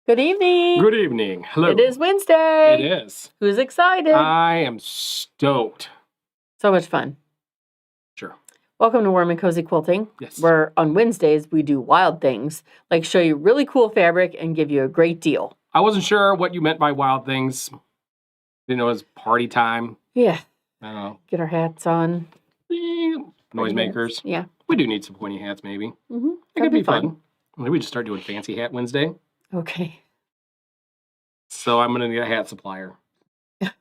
Good evening. Good evening. Hello. It is Wednesday. It is. Who's excited? I am stoked. So much fun. Sure. Welcome to Warm and Cozy Quilting. Yes. Where on Wednesdays we do wild things, like show you really cool fabric and give you a great deal. I wasn't sure what you meant by wild things. Didn't know it was party time. Yeah. I don't know. Get our hats on. Noisemakers. Yeah. We do need some pointy hats, maybe. Mm-hmm. It could be fun. Maybe we just start doing Fancy Hat Wednesday. Okay. So I'm going to need a hat supplier. Because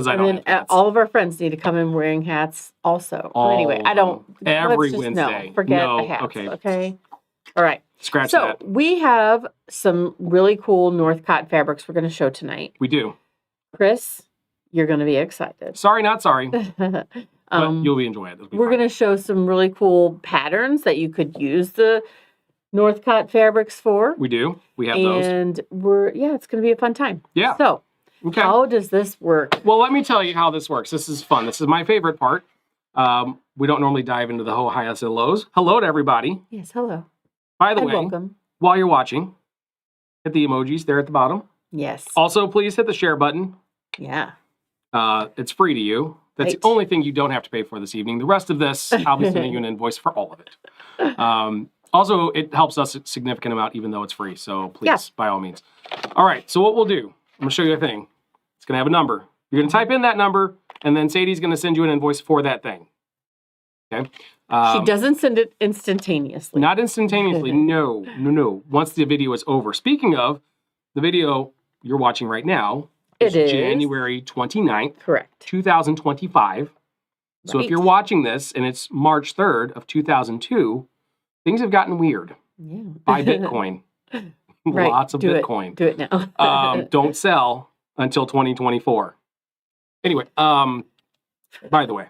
I And don't then have hats. all of our friends need to come in wearing hats also. But anyway, I don't. Every let's just, Wednesday. No, forget No, the hats. okay. Okay. All right. Scratch So that. we have some really cool Northcott fabrics we're going to show tonight. We do. Chris, you're going to be excited. Sorry, not sorry. But you'll be enjoying it. We're going to show some really cool patterns that you could use the Northcott fabrics for. We do. We have those. And it's going to be a fun time. Yeah. So, Okay. how does this work? Well, let me tell you how this works. This is fun. This is my favorite part. We don't normally dive into the whole highs and lows. Hello to everybody. Yes, hello. By the And way, welcome. while you're watching, hit the emojis there at the bottom. Yes. Also, please hit the share button. Yeah. It's free to you. That's Right. the only thing you don't have to pay for this evening. The rest of this, I'll be sending you an invoice for all of it. Also, it helps us a significant amount, even though it's free. So please, by all means. All right. So what we'll do, I'm going to show you a thing. It's going to have a number. You're going to type in that number, and then Sadie's going to send you an invoice for that thing. Okay. She doesn't send it instantaneously. Not instantaneously. No. Once the video is over. Speaking of, the video you're watching right now is January 29th, correct. 2025. So if you're watching this and it's March 3rd of 2002, things have gotten weird. Yeah. Buy Bitcoin. Right. Lots of Bitcoin. Do it now. Don't sell until 2024. Anyway, by the way,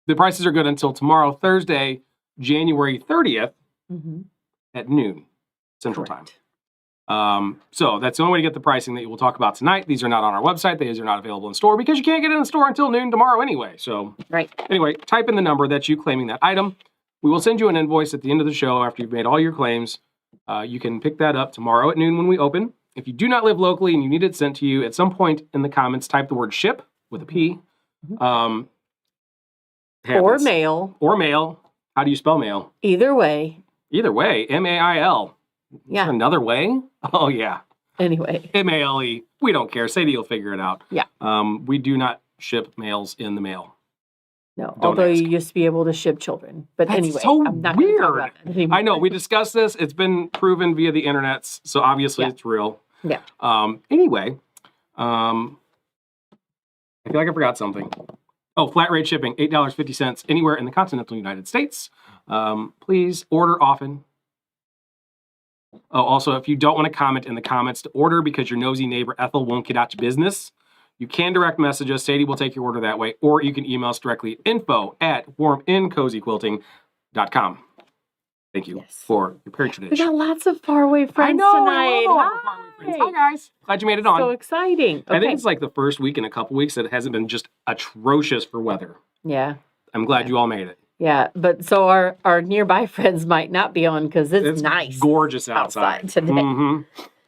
the prices are good until tomorrow, Thursday, January 30th at noon Central Time. So that's the only way to get the pricing that we'll talk about tonight. These are not on our website. These are not available in store because you can't get it in the store until noon tomorrow anyway. So anyway, type in the number that you claiming that item. We will send you an invoice at the end of the show after you've made all your claims. You can pick that up tomorrow at noon when we open. If you do not live locally and you need it sent to you, at some point in the comments, type the word ship with a P. Or mail. Or mail. How do you spell mail? Either way. Either way. M-A-I-L. Yeah. Another way? Oh, yeah. Anyway. M-A-L-E. We don't care. Sadie will figure it out. Yeah. We do not ship mails in the mail. No, Don't although ask. you used to be able to ship children. But That's anyway, so I'm not going to talk weird. about that anymore. I know. We discussed this. It's been proven via the internets, so obviously it's real. Yeah. Anyway, I feel like I forgot something. Oh, flat rate shipping, $8.50 anywhere in the continental United States. Please order often. Oh, also, if you don't want to comment in the comments to order because your nosy neighbor Ethel won't get out your business, you can direct message us. Sadie will take your order that way, or you can email us directly info@warmandcozyquilting.com. Thank you for your patronage. We got lots of faraway friends tonight. Hi, guys. Glad you made it on. So exciting. Okay. I think it's like the first week in a couple weeks that it hasn't been just atrocious for weather. Yeah. I'm glad you all made it. Yeah, but so our nearby friends might not be on because it's nice. Gorgeous outside today.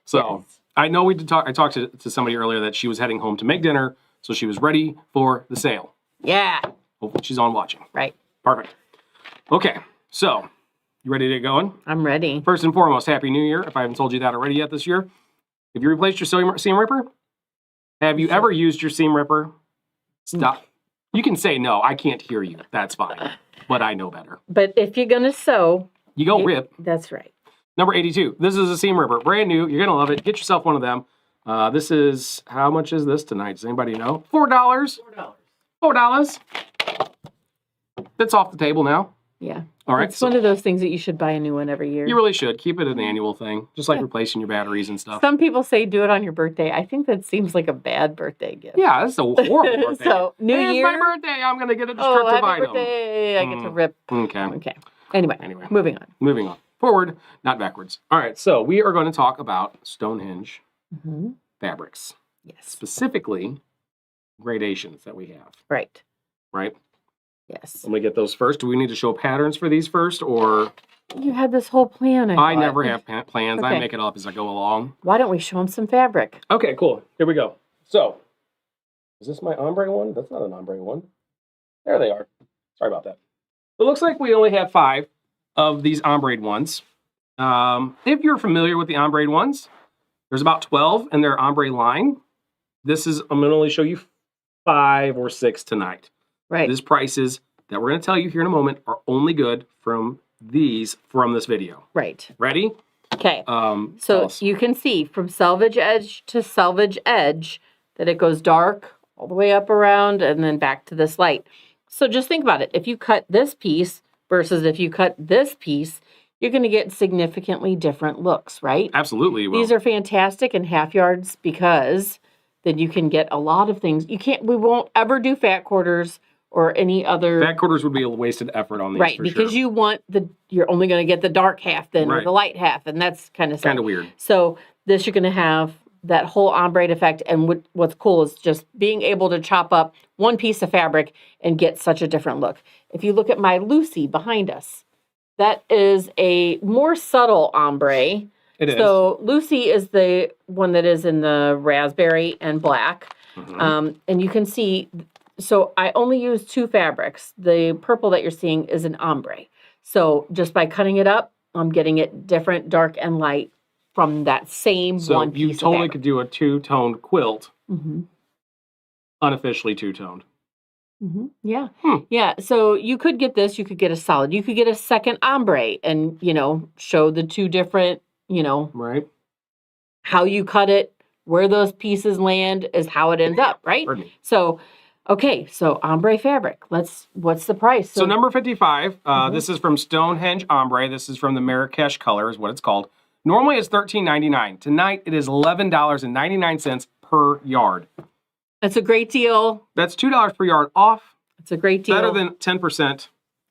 So I know we did talk. I talked to somebody earlier that she was heading home to make dinner, so she was ready for the sale. Yeah. Hopefully she's on watching. Right. Perfect. Okay, so you ready to get going? I'm ready. First and foremost, Happy New Year. If I haven't told you that already yet this year. Have you replaced your seam ripper? Have you ever used your seam ripper? Stop. You can say no. I can't hear you. That's fine. But I know better. But if you're going to sew, you go rip. That's right. Number 82. This is a seam ripper. Brand new. You're going to love it. Get yourself one of them. This is, how much is this tonight? Does anybody know? $4. $4. It's off the table now. Yeah. All right. It's one of those things that you should buy a new one every year. You really should. Keep it an annual thing. Just like replacing your batteries and stuff. Some people say do it on your birthday. I think that seems like a bad birthday gift. Yeah, that's a horrible birthday. So, New Year. It's my birthday. I'm going to get a destructive happy item. birthday. I get to rip. Okay. Anyway, moving on. Moving on. Forward, not backwards. All right, so we are going to talk about Stonehenge fabrics. Yes. Specifically, gradations that we have. Right. Right? Yes. I'm going to get those first. Do we need to show patterns for these first, or? You had this whole plan, I never have plans. Okay. I make it up as I go along. Why don't we show them some fabric? Okay, cool. Here we go. So, is this my ombre one? That's not an ombre one. There they are. Sorry about that. It looks like we only have 5 of these ombre ones. If you're familiar with the ombre ones, there's about 12 in their ombre line. I'm going to only show you 5 or 6 tonight. Right. These prices that we're going to tell you here in a moment are only good from this video. Right. Ready? Okay. So you can see from selvage edge to selvage edge that it goes dark all the way up around and then back to this light. So just think about it. If you cut this piece versus if you cut this piece, you're going to get significantly different looks, right? Absolutely. These are fantastic in half yards because then you can get a lot of things. We won't ever do fat quarters or any other. Fat quarters would be a wasted effort on these, right? Because you're only going to get the dark half then, or the light half, and that's kind of weird. So this you're going to have that whole ombre effect, and what's cool is just being able to chop up one piece of fabric and get such a different look. If you look at my Lucy behind us, that is a more subtle ombre. It is. So Lucy is the one that is in the raspberry and black, and you can see. So I only use 2 fabrics. The purple that you're seeing is an ombre. So just by cutting it up, I'm getting it different, dark and light from that same one piece. So you totally could do a 2-toned quilt, unofficially 2-toned. Yeah. Yeah. So you could get this. You could get a solid. You could get a second ombre and, show the 2 different, right. How you cut it, where those pieces land is how it ends up, right? So, okay. So ombre fabric. What's the price? So number 55, this is from Stonehenge Ombre. This is from the Marrakesh color is what it's called. Normally it's $13.99. Tonight it is $11.99 per yard. That's a great deal. That's $2 per yard off. It's a great deal. Better than 10%.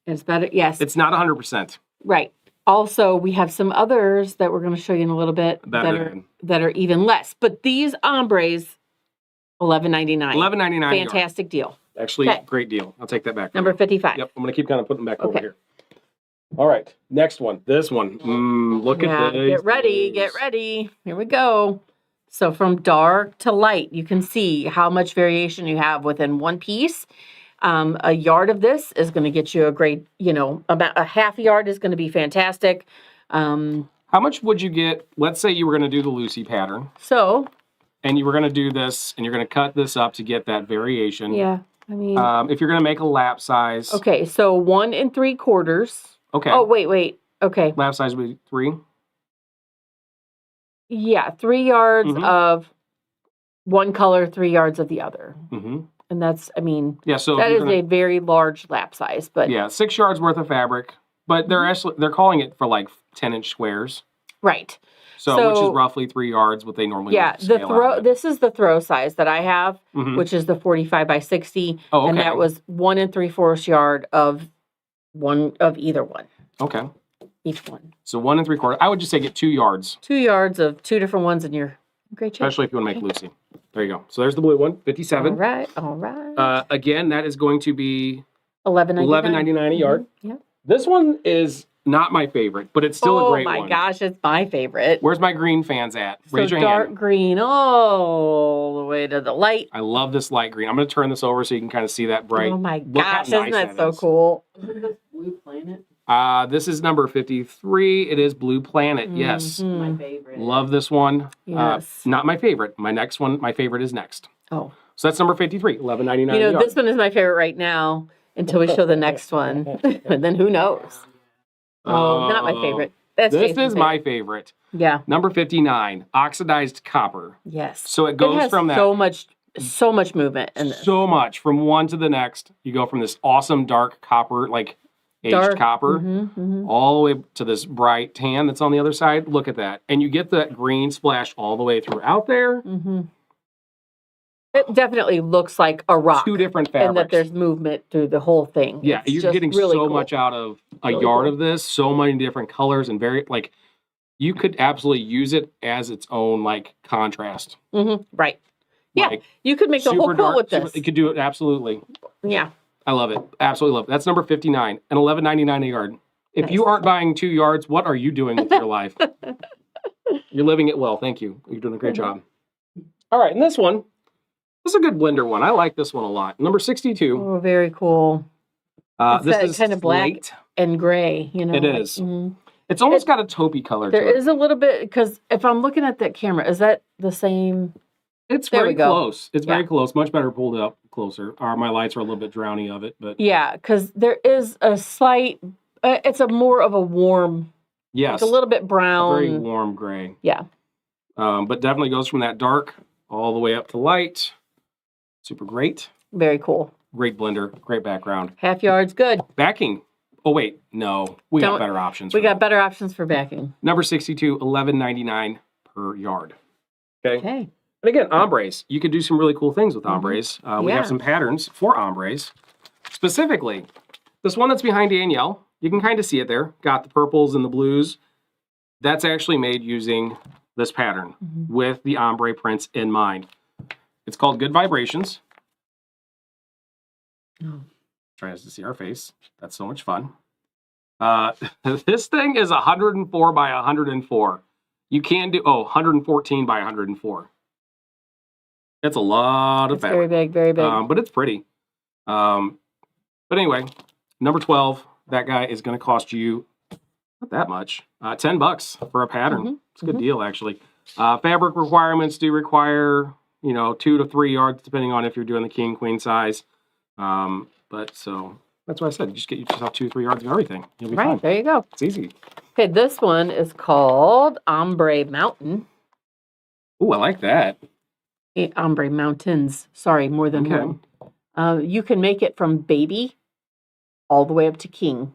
It's better, yes. It's not 100%. Right. Also, we have some others that we're going to show you in a little bit that are even less. But these ombres, $11.99. $11.99. Fantastic deal. Actually, great deal. I'll take that back. Number 55. Yep, I'm going to keep kind of putting them back over here. All right, next one. This one. Look at this. Get ready. Get ready. Here we go. So from dark to light, you can see how much variation you have within one piece. A yard of this is going to get you a great, about a half yard is going to be fantastic. How much would you get? Let's say you were going to do the Lucy pattern. So. And you were going to do this, and you're going to cut this up to get that variation. Yeah, I mean. If you're going to make a lap size. Okay, so 1 3/4. Okay. Oh, wait. Okay. Lap size would be 3? Yeah, 3 yards of one color, 3 yards of the other. And that's, so that is a very large lap size. But yeah, 6 yards worth of fabric. But they're calling it for like 10-inch squares. Right. So which is roughly 3 yards, what they normally this is the throw size that I have, which is the 45 by 60. Oh, okay. And that was 1 3/4 yard of either one. Okay. Each one. So 1 3/4. I would just say get 2 yards. 2 yards of 2 different ones in your great shape. Especially if you want to make Lucy. There you go. So there's the blue one, 57. All right. Again, that is going to be $11.99 a yard. Yeah. This one is not my favorite, but it's still a great one. Oh my gosh, it's my favorite. Where's my green fans at? Raise So your dark hand. green all the way to the light. I love this light green. I'm going to turn this over so you can kind of see that bright. Oh my Look how gosh, nice isn't that so is. cool? Isn't this Blue Planet? This is number 53. It is Blue Planet. Yes. My favorite. Love this one. Yes. Not my favorite. My next one, my favorite is next. Oh. So that's number 53, $11.99. You know, this one is my favorite right now until we show the next one. And then who knows? Oh, not my favorite. That's This Jason's is my favorite. Yeah. Number 59, oxidized copper. Yes. So it goes has from that. so much movement in this. So much. From one to the next. You go from this awesome dark copper, like aged copper, all the way to this bright tan that's on the other side. Look at that. And you get that green splash all the way throughout there. It definitely looks like a rock. Two different fabrics. And that there's movement through the whole thing. Yeah, It's you're just getting really so cool. much out of a yard of this. So many different colors and very, like, you could absolutely use it as its own, like, contrast. Right. Yeah, Like, you could make the whole quilt with this. You could do it, absolutely. Yeah. I love it. Absolutely love it. That's number 59 and $11.99 a yard. If you aren't buying 2 yards, what are you doing with your life? You're living it well. Thank you. You're doing a great job. All right, and this one, this is a good blender one. I like this one a lot. Number 62. Oh, very cool. This is kind of black slate. and gray, you know. It is. It's almost got a taupey color to it. There is a little bit, because if I'm looking at that camera, is that the same? It's There very we go. close. It's very close. Much better pulled up closer. My lights are a little bit drowny of it, but Yeah, because there is a slight, it's a more of a warm, yes, like a little bit brown. very warm gray. Yeah. But definitely goes from that dark all the way up to light. Super great. Very cool. Great blender. Great background. Half yard's good. Backing. Oh, wait. No. We got better options. We got better options for backing. Number 62, $11.99 per yard. Okay. Okay. And again, ombres. You could do some really cool things with ombres. We have some patterns for ombres. Specifically, this one that's behind Danielle, you can kind of see it there. Got the purples and the blues. That's actually made using this pattern with the ombre prints in mind. It's called Good Vibrations. Trying to see our face. That's so much fun. This thing is 104 by 104. You can do, 114 by 104. It's a lot of fabric. Very big, very big. But it's pretty. But anyway, number 12, that guy is going to cost you not that much. $10 for a pattern. It's a good deal, actually. Fabric requirements do require, 2 to 3 yards, depending on if you're doing the king, queen size. But so that's what I said. Just get yourself 2 or 3 yards of everything. You'll be fine. There you go. It's easy. Okay, this one is called Ombre Mountain. Ooh, I like that. Ombre Mountains. Sorry, more than one. You can make it from baby all the way up to king.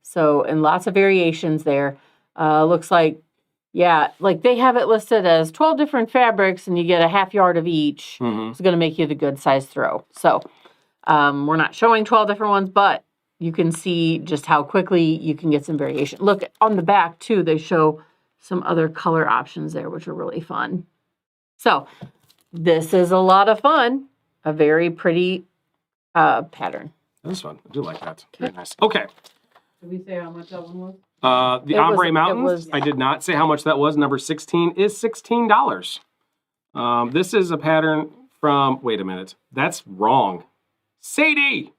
So, and lots of variations there. Looks like, like they have it listed as 12 different fabrics and you get a half yard of each. It's going to make you the good size throw. So, we're not showing 12 different ones, but you can see just how quickly you can get some variation. Look, on the back, too, they show some other color options there, which are really fun. So, this is a lot of fun. A very pretty pattern. That's fun. I do like that. Very nice. Okay. Did we say how much that one was? The Ombre Mountains, I did not say how much that was. Number 16 is $16. This is a pattern from, wait a minute. That's wrong. Sadie!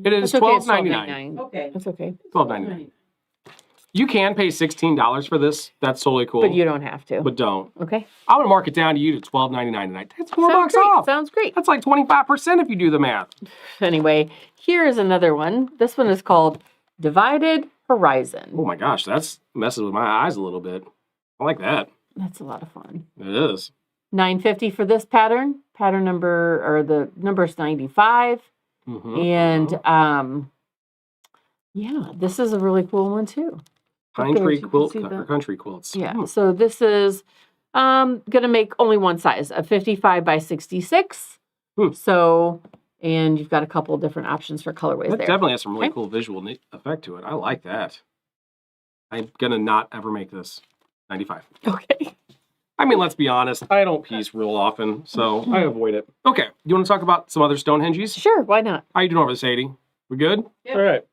It is $12.99. Okay. That's okay. $12.99. You can pay $16 for this. That's totally cool. But you don't have to. But don't. Okay. I'm going to mark it down to you to $12.99 tonight. That's $4 off. Sounds great. That's like 25% if you do the math. Anyway, here's another one. This one is called Divided Horizon. Oh my gosh, that's messing with my eyes a little bit. I like that. That's a lot of fun. It is. $9.50 for this pattern. Pattern number, or the number's 95. And this is a really cool one too. Pine tree quilt or country quilts. Yeah. So this is gonna make only one size, a 55 by 66. So, and you've got a couple of different options for colorways That there. definitely has some really cool visual effect to it. I like that. I'm gonna not ever make this 95. Okay. I mean, let's be honest. I don't piece real often, so I avoid it. Okay. You want to talk about some other Stonehenges? Sure. Why not? How you doing over this, 80? We good? Yep. All right.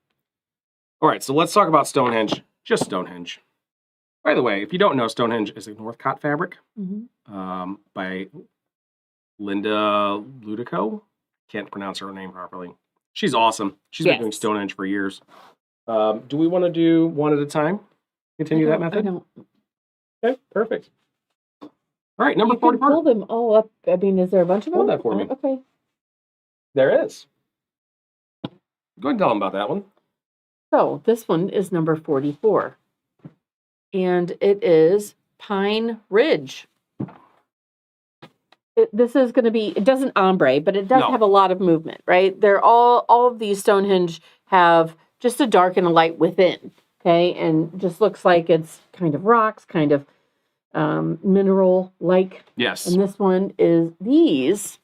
All right, so let's talk about Stonehenge. Just Stonehenge. By the way, if you don't know, Stonehenge is a Northcott fabric by Linda Ludico. Can't pronounce her name properly. She's awesome. She's been doing Stonehenge for years. Do we want to do one at a time? Continue that method? I don't. Okay, perfect. All right, number You can 44. pull them all up. I mean, is there a bunch of them? Hold that for me. Okay. There is. Go ahead and tell them about that one. So this one is number 44. And it is Pine Ridge. This is going to be, it doesn't ombre, but it does have a lot of movement, right? They're all of these Stonehenge have just a dark and a light within, okay? And just looks like it's kind of rocks, kind of mineral-like. Yes. And this one is, these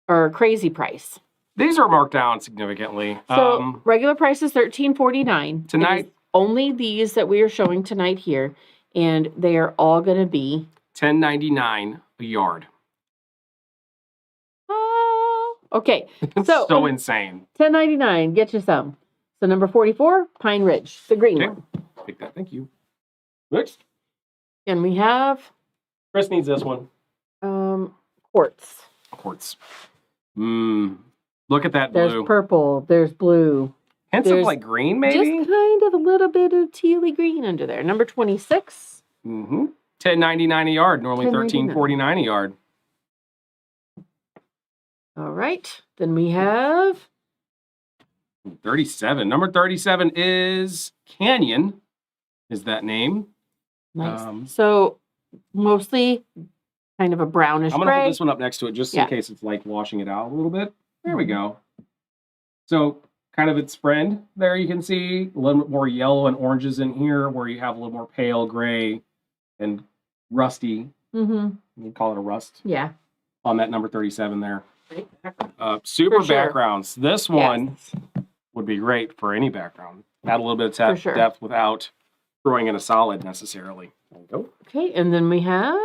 are crazy price. These are marked down significantly. So regular price is $13.49. Tonight, only these that we are showing tonight here, and they are all going to be $10.99 a yard. Okay, It's so so insane. $10.99. Get you some. So number 44, Pine Ridge, the green one. Take that. Thank you. Next, And we have Chris needs this one. quartz. Quartz. Look at that blue. There's purple. There's blue. Hints of like green, maybe? Just kind of a little bit of tealy green under there. Number 26. $10.99 a yard. Normally $13.49 a yard. All right. Then we have 37. Number 37 is Canyon. Is that name? nice. So mostly kind of a brownish I'm going to gray. hold this one up next to it just in case it's like washing it out a little bit. There we go. So kind of its friend there, you can see a little bit more yellow and oranges in here where you have a little more pale gray and rusty. You call it a rust. Yeah. On that number 37 there. Super backgrounds. This one would be great for any background. Add a little bit of depth without throwing in a solid necessarily. There we go. Okay, and then we have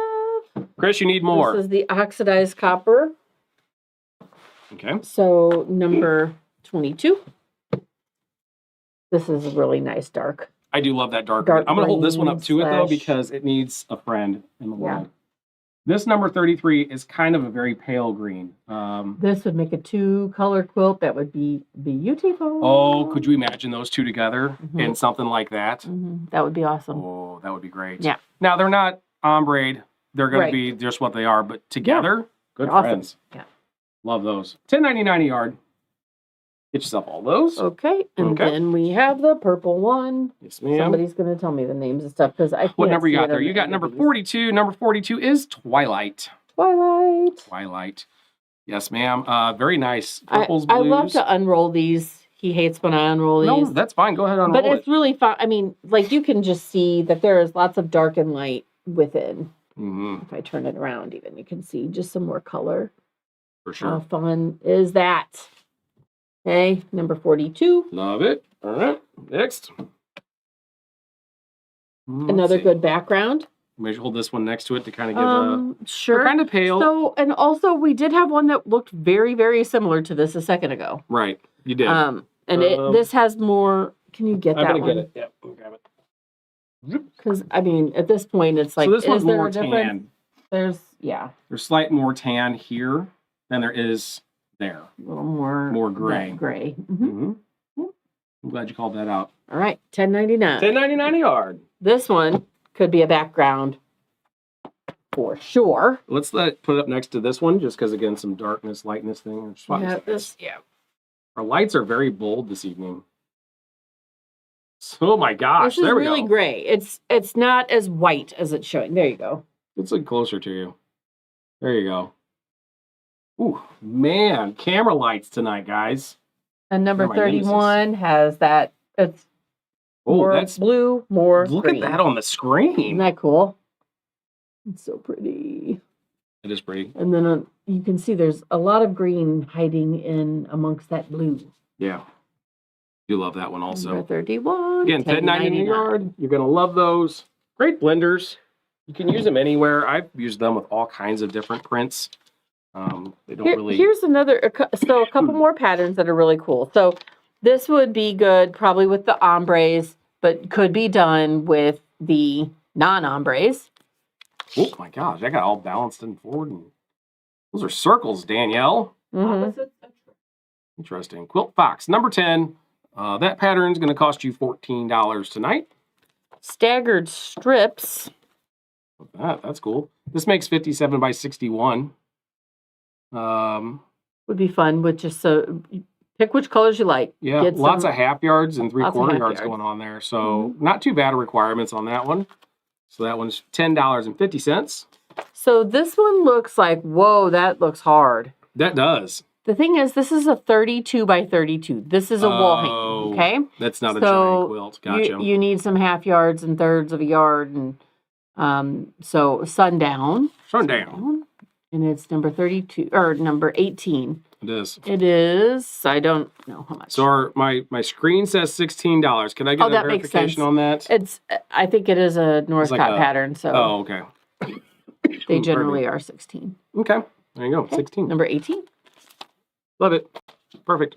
Chris, you need more. This is the oxidized copper. Okay. So number 22. This is a really nice dark. I do love that dark. I'm going to hold this one up to it though because it needs a friend in the world. This number 33 is kind of a very pale green. This would make a 2-color quilt. That would be beautiful. Oh, could you imagine those two together in something like that? That would be awesome. Oh, that would be great. Yeah. Now, they're not ombre. They're going to be just what they are, but together, good friends. Yeah. Love those. $10.99 a yard. Get yourself all those. Okay, and then we have the purple one. Yes, ma'am. Somebody's going to tell me the names and stuff because I can't. What number you see got it there? on You the got number end of 42. Number 42 is Twilight. Twilight. Twilight. Yes, ma'am. Very nice. Purples, I blues. love to unroll these. He hates when I unroll these. No, that's fine. Go ahead and unroll But it's really fun. I mean, like you can just see that there is lots of dark and light within. If I turn it around even, you can see just some more color. For sure. How fun is that? Okay, number 42. Love it. All right, next. Another good background. Maybe hold this one next to it to kind of give a... Sure. Kind of pale. So, and also we did have one that looked very, very similar to this a second ago. Right, you did. And this has more... Can you get that one? I'm going to get it. Yeah, let me grab it. Because, I mean, at this point, it's like, so this is one's there more a difference? tan. There's slight more tan here than there is there. A little more gray. Gray. I'm glad you called that out. All right, $10.99. $10.99 a yard. This one could be a background for sure. Let's put it up next to this one, just because again, some darkness, lightness thing. Our lights are very bold this evening. Oh my gosh! This is really gray. It's not as white as it's showing. There you go. Let's look closer to you. There you go. Ooh, man, camera lights tonight, guys. And number 31 has that. It's more blue, more Look green. at that on the screen. Isn't that cool? It's so pretty. It is pretty. And then you can see there's a lot of green hiding in amongst that blue. Yeah. You love that one also. Number 31. Again, $10.99 a yard. You're going to love those. Great blenders. You can use them anywhere. I've used them with all kinds of different prints. They don't really... Here's another, so a couple more patterns that are really cool. So This would be good probably with the ombres, but could be done with the non-ombres. Oh my gosh, I got all balanced and forward. And those are circles, Danielle. Mm-hmm. Interesting. Quilt Fox, number 10. That pattern's going to cost you $14 tonight. Staggered strips. That's cool. This makes 57 by 61. Would be fun with just pick which colors you like. Yeah, Get lots some- of half yards and lots of 3/4 half yards yards. going on there. So not too bad of requirements on that one. So that one's $10.50. So this one looks like, whoa, that looks hard. That does. The thing is, this is a 32 by 32. This is a wall hanging, okay? That's not a So giant quilt. Gotcha. You need some half yards and thirds of a yard. And so sundown. Sundown. And it's number 32, or number 18. It is. It is, I don't know how much. So my screen says $16. Can I get a that makes verification sense. on that? I think it is a Northcott pattern, so Oh, okay. they generally are 16. Okay. There you go. 16. Number 18. Love it. Perfect.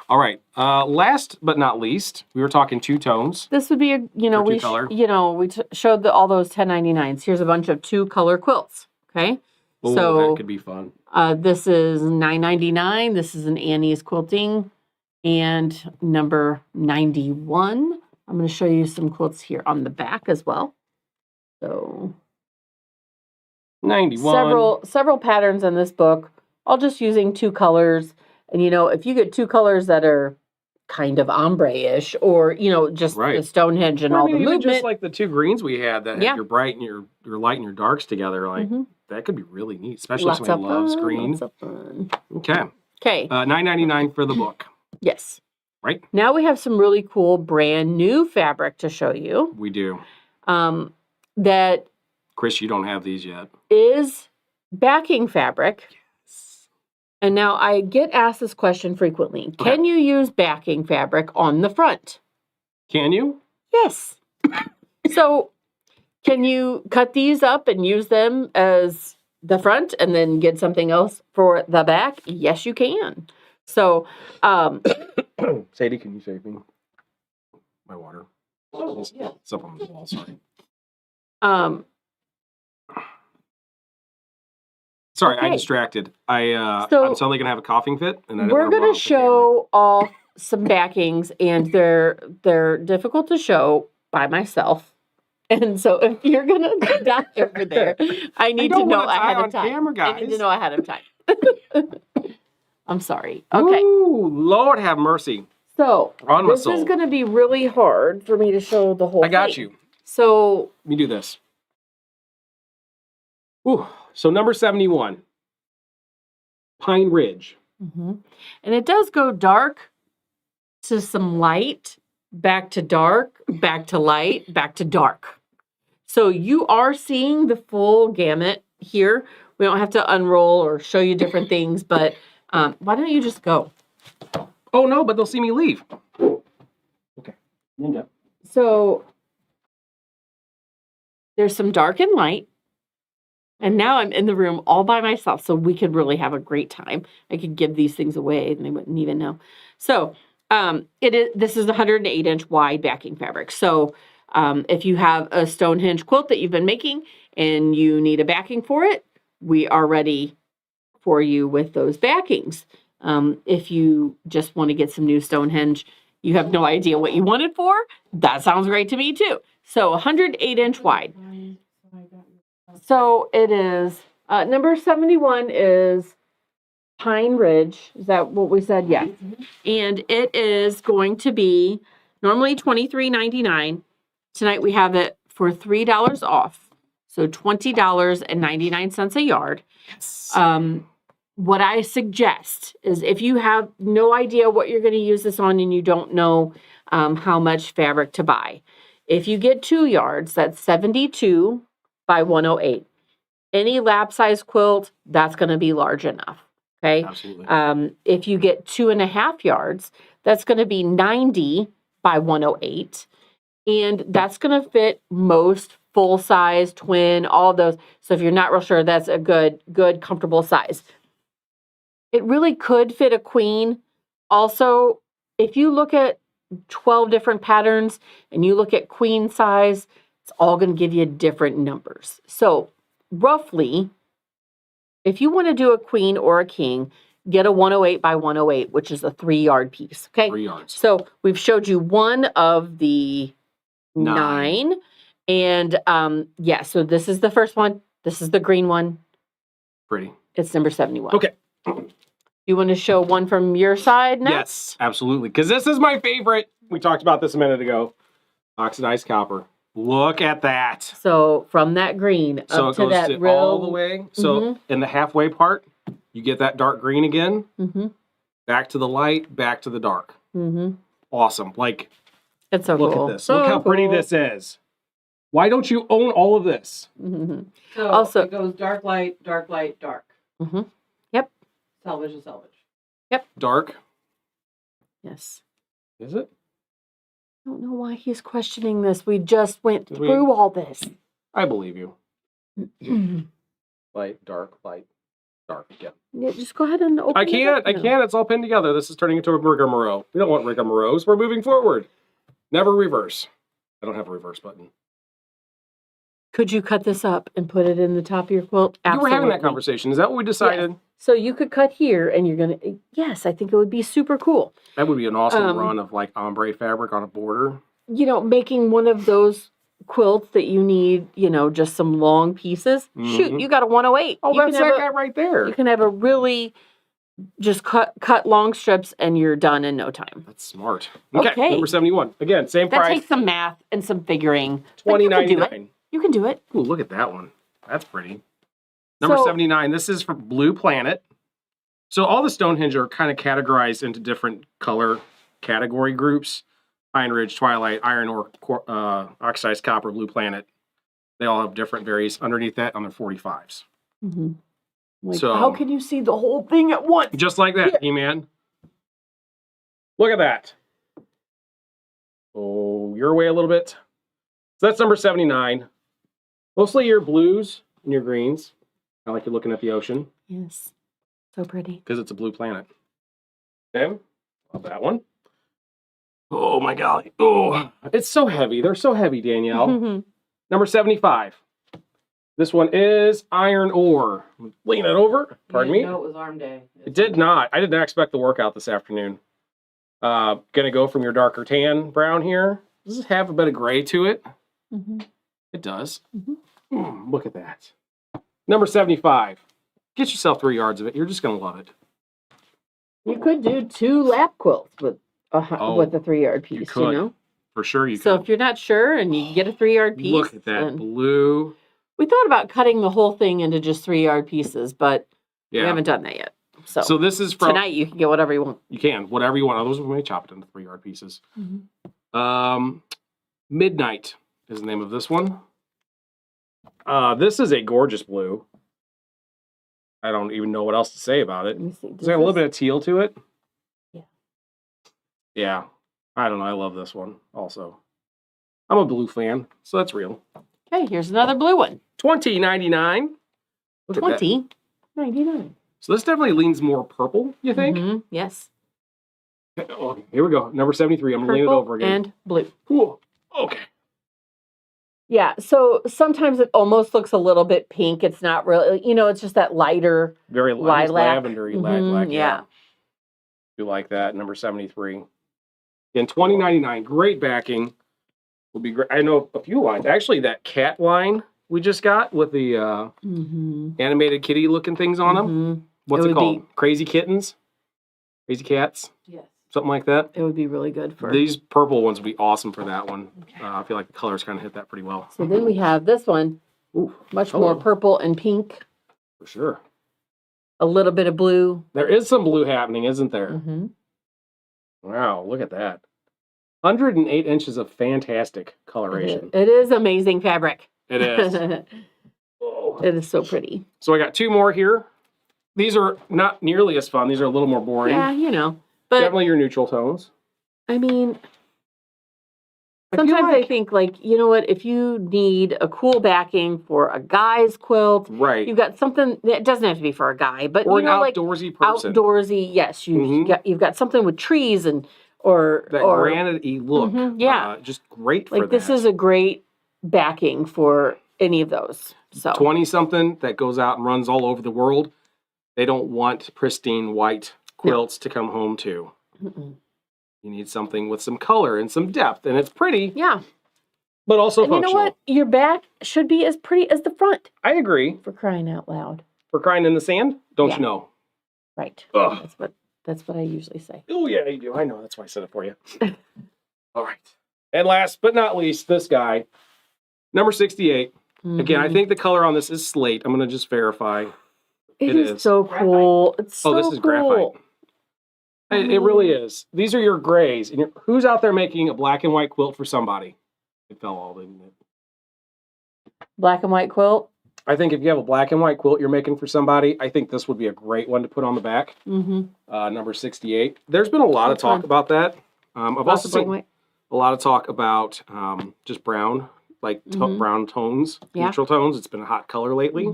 All right. Last but not least, we were talking two tones. This would be a, Or two color. we showed all those 10.99s. Here's a bunch of 2-color quilts, okay? Oh, So that could be fun. this is $9.99. This is an Annie's Quilting, and number 91. I'm going to show you some quilts here on the back as well. So 91. several patterns in this book, all just using 2 colors. And if you get 2 colors that are kind of ombre-ish, or just the Stonehenge and all the even movement, just like the 2 greens we had that Yeah. had your bright and your light and your darks together, like that could be really neat, especially if lots of somebody loves fun, green. lots of fun. Okay. Okay. $9.99 for the book. Yes. Right. Now we have some really cool brand new fabric to show you. We do. That Chris, you don't have these yet. is backing fabric. And now I get asked this question frequently. Okay. Can you use backing fabric on the front? Can you? Yes. So can you cut these up and use them as the front and then get something else for the back? Yes, you can. So, Sadie, can you save me my water? Oh, yeah. It's up on the wall, sorry. Sorry, I Okay. distracted. So- I'm suddenly gonna have a coughing fit, and I didn't we're wanna going blow to up the camera. show off some backings, and they're difficult to show by myself. And so if you're going to die over there, I need to don't know wanna die ahead of on time. camera, I need to guys. know ahead of time. I'm sorry. Okay. Ooh, Lord have mercy. So On my this soul. is going to be really hard for me to show the whole I got thing. you. So Let me do this. Ooh, so number 71, Pine Ridge. and it does go dark to some light, back to dark, back to light, back to dark. So you are seeing the full gamut here. We don't have to unroll or show you different things, but why don't you just go? Oh no, but they'll see me leave. Okay. Ninja. So there's some dark and light. And now I'm in the room all by myself, so we could really have a great time. I could give these things away and they wouldn't even know. So this is 108-inch wide backing fabric. So if you have a Stonehenge quilt that you've been making and you need a backing for it, we are ready for you with those backings. If you just want to get some new Stonehenge, you have no idea what you want it for, that sounds great to me too. So 108-inch wide. So it is, number 71 is Pine Ridge. Is that what we said? Yes. And it is going to be normally $23.99. Tonight we have it for $3 off. So $20.99 a yard. What I suggest is if you have no idea what you're going to use this on and you don't know how much fabric to buy, if you get 2 yards, that's 72 by 108. Any lap size quilt, that's going to be large enough. Okay. Absolutely. If you get 2.5 yards, that's going to be 90 by 108. And that's going to fit most full size, twin, all those. So if you're not real sure, that's a good, comfortable size. It really could fit a queen. Also, if you look at 12 different patterns and you look at queen size, it's all going to give you different numbers. So roughly, if you want to do a queen or a king, get a 108 by 108, which is a 3-yard piece. Okay. 3 yards. So we've showed you one of the 9. And yeah, so this is the first one. This is the green one. Pretty. It's number 71. Okay. You want to show one from your side now? Yes, absolutely. Because this is my favorite. We talked about this a minute ago. Oxidized copper. Look at that. So from that green So up it to goes that to real, all the way. So in the halfway part, you get that dark green again. Back to the light, back to the dark. Awesome. Like, it's so look cool. at this. So look how pretty this is. Why don't you own all of this? So Also, it goes dark, light, dark, light, dark. Yep. Selvage to selvage. Dark. Yes. Is it? I don't know why he's questioning this. We just went Did we- through all this. I believe you. Light, dark, dark. Yeah. Yeah, just go ahead and open I it can't. up I now. can't. It's all pinned together. This is turning into a rigmarole. We don't want rigmaroles. We're moving forward. Never reverse. I don't have a reverse button. Could you cut this up and put it in the top of your quilt? You were having that Absolutely. conversation. Is that what we decided? So you could cut here and you're going to, yes, I think it would be super cool. That would be an awesome run of like ombre fabric on a border. You know, making one of those quilts that you need, you know, just some long pieces. Shoot, you got a 108. Oh, You that's can have that guy right there. You can have a really just cut long strips and you're done in no time. That's smart. Okay, Okay. number 71. Again, same That price. takes some math and some figuring. But you can do it. $20.99. You can do it. Ooh, look at that one. That's pretty. Number So- 79. This is for Blue Planet. So all the Stonehenge are kind of categorized into different color category groups. Pine Ridge, Twilight, Iron Ore, Oxidized Copper, Blue Planet. They all have different varies underneath that on their 45s. Like, So- how can you see the whole thing at once? Just like that, E-Man. Look at that. Oh, your way a little bit. So that's number 79. Mostly your blues and your greens. I like you're looking at the ocean Yes. So pretty. because it's a blue planet. Okay, love that one. Oh my golly. Oh, it's so heavy. They're so heavy, Danielle. Number 75. This one is Iron Ore. Lean it over. Pardon me. No, it was arm day. It did not. I did not expect the workout this afternoon. Gonna go from your darker tan brown here. Does it have a bit of gray to it? It does. Look at that. Number 75. Get yourself 3 yards of it. You're just gonna love it. You could do 2 lap quilts with a 3-yard piece, you, could. know? For sure you So can. if you're not sure and you get a 3-yard piece. Look at that then- blue. We thought about cutting the whole thing into just 3-yard pieces, but we Yeah. haven't done that yet. So, So this is from tonight you can get whatever you want. You can, whatever you want. Others we may chop it into 3-yard pieces. Midnight is the name of this one. This is a gorgeous blue. I don't even know what else to say about it. Let me see. Is there a little bit of teal to it? Yeah. Yeah. I don't know. I love this one also. I'm a blue fan, so that's real. Okay, here's another blue one. $20.99. Look at that. $20.99. So this definitely leans more purple, you think? Yes. Okay, here we go. Number 73. I'm going to lean it Purple over again. and blue. Cool. Okay. Yeah, so sometimes it almost looks a little bit pink. It's not really, you know, it's just that lighter. Very Lilac. lavendery Mhm, lilac. yeah. Do like that. Number 73. Again, $20.99. Great backing. Will be great. I know a few lines. Actually, that cat line we just got with the animated kitty looking things on them. What's It it would called? Crazy kittens? Crazy cats? Yes. Something like that. It would be really good for. These purple ones would be awesome for that one. I feel like the colors kind of hit that pretty well. So then we have this one, Ooh, much hello. more purple and pink, For sure. a little bit of blue. There is some blue happening, isn't there? Mm-hmm. Wow, look at that. 108 inches of fantastic coloration. It is amazing fabric. It is. It Oh. is so pretty. So I got 2 more here. These are not nearly as fun. These are a little more boring. Yeah, you know. But Definitely your neutral tones. I mean, I feel sometimes I like- think like, you know what, if you need a cool backing for a guy's quilt, Right. you've got something that doesn't have to be for a guy, but Or you an know, like outdoorsy person. outdoorsy, yes, Mhm. you've got something with trees and or that or granite-y look. yeah. Just great for like that. this is a great backing for any of those. So 20-something that goes out and runs all over the world. They don't want pristine white quilts to come home to. Mm-mm. You need something with some color and some depth, and it's pretty, yeah. but also And you know functional. what? Your back should be as pretty as the front. I agree. For crying out loud. For crying in the sand, don't Yeah. you know? Right. Ugh. That's what I usually say. Oh, yeah, you do. I know. That's why I said it for you. All right. And last but not least, this guy, number 68. Again, I think the color on this is slate. I'm going to just verify. It is so cool. It's so this is cool. graphite. It really is. These are your grays. And who's out there making a black and white quilt for somebody? It fell all in it. Black and white quilt. I think if you have a black and white quilt you're making for somebody, I think this would be a great one to put on the back. Number 68. There's been a lot of talk about that. I've also seen a lot of talk about just brown, like brown tones, neutral tones. It's been a hot color lately.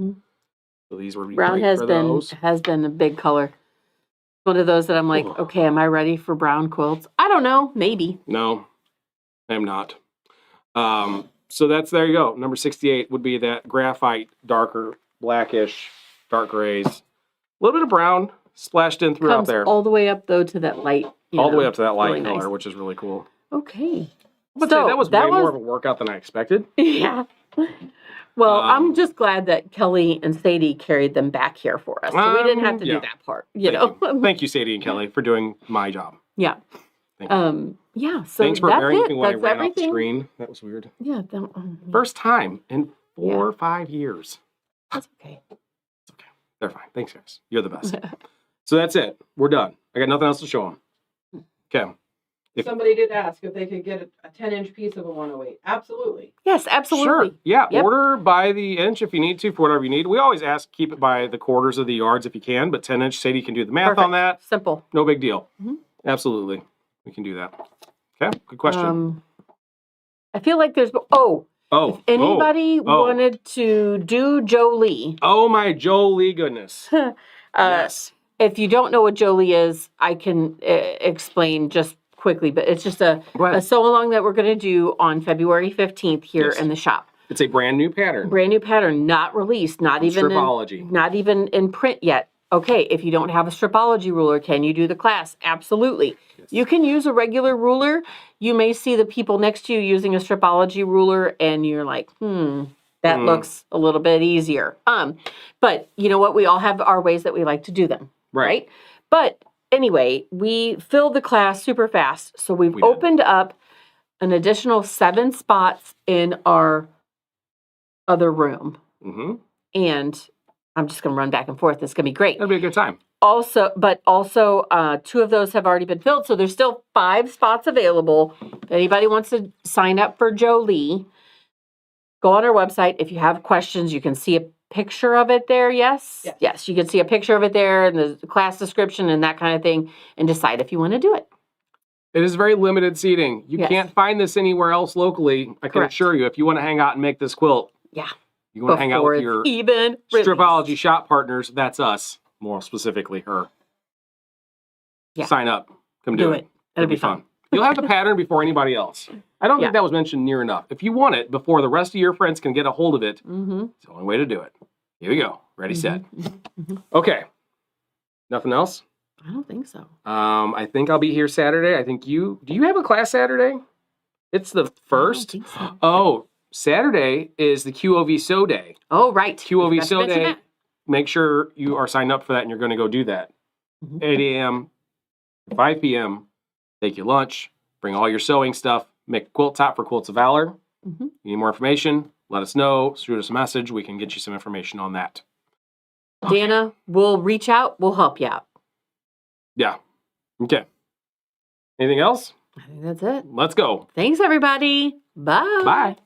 So these would be brown great for those. has been a big color. One of those that I'm like, okay, am I ready for brown quilts? I don't know, maybe. No, I'm not. So there you go. Number 68 would be that graphite, darker, blackish, dark grays. A little bit of brown splashed in throughout Comes there. all the way up, though, to that light. All the way up to that light really color, nice. which is really cool. Okay. But that was way more of a workout than I expected. Yeah. Well, I'm just glad that Kelly and Sadie carried them back here for us. So we didn't have to do that part, you know. Thank you, Sadie and Kelly, for doing my job. Yeah. Thank you. Yeah, so thanks for that's bearing it. with me when That's I ran off the everything. screen. That was weird. Yeah. First time in 4 or 5 years. That's okay. It's okay. They're fine. Thanks, guys. You're the best. So that's it. We're done. I got nothing else to show them. Okay. Somebody did ask if they could get a 10-inch piece of a 108. Absolutely. Yes, absolutely. Sure. Yeah. Yep. Order by the inch if you need to, for whatever you need. We always ask keep it by the quarters of the yards if you can, but 10-inch, Sadie can do the math on that. Simple. No big deal. Absolutely. We can do that. Okay. Good question. I feel like there's if anybody wanted to do Jolie. Oh my Jolie goodness. Yes. If you don't know what Jolie is, I can explain just quickly, but it's just a sew along that we're going to do on February 15th here in the shop. It's a brand new pattern. Brand new pattern, not released, not even in print yet. Okay, if you don't have a stripology ruler, can you do the class? Absolutely. Yes. You can use a regular ruler. You may see the people next to you using a stripology ruler, and you're like, that looks a little bit easier. But you know what? We all have our ways that we like to do them, right? But anyway, we filled the class super fast, so we've opened up an additional 7 spots in our other room, and I'm just going to run back and forth. It's going to be great. That'll be a good time. Also, 2 of those have already been filled, so there's still 5 spots available. If anybody wants to sign up for Jolie, go on our website. If you have questions, you can see a picture of it there. Yes, you can see a picture of it there and the class description and that kind of thing, and decide if you want to do it. It is very limited seating. You can't find this anywhere else locally. I can assure you. If you want to hang out and make this quilt, you want to hang out with your Stripology Shop partners, that's us, more specifically her. Yeah. Sign up. Come do it. It'll be fun. You'll have the pattern before anybody else. I don't think that was mentioned near enough. If you want it before the rest of your friends can get a hold of it, it's the only way to do it. Here we go. Ready, set. Okay. Nothing else? I don't think so. I think I'll be here Saturday. I think do you have a class Saturday? It's the 1st. I don't think so. Oh, Saturday is the QOV Sew Day. Oh, right. QOV Sew Day. Make sure you are signed up for that and you're going to go do that. 8 a.m. to 5 p.m. Take your lunch. Bring all your sewing stuff. Make a quilt top for Quilts of Valor. You need more information? Let us know. Shoot us a message. We can get you some information on that. Dana, we'll reach out. We'll help you out. Yeah. Okay. Anything else? I think that's it. Let's go. Thanks, everybody. Bye. Bye.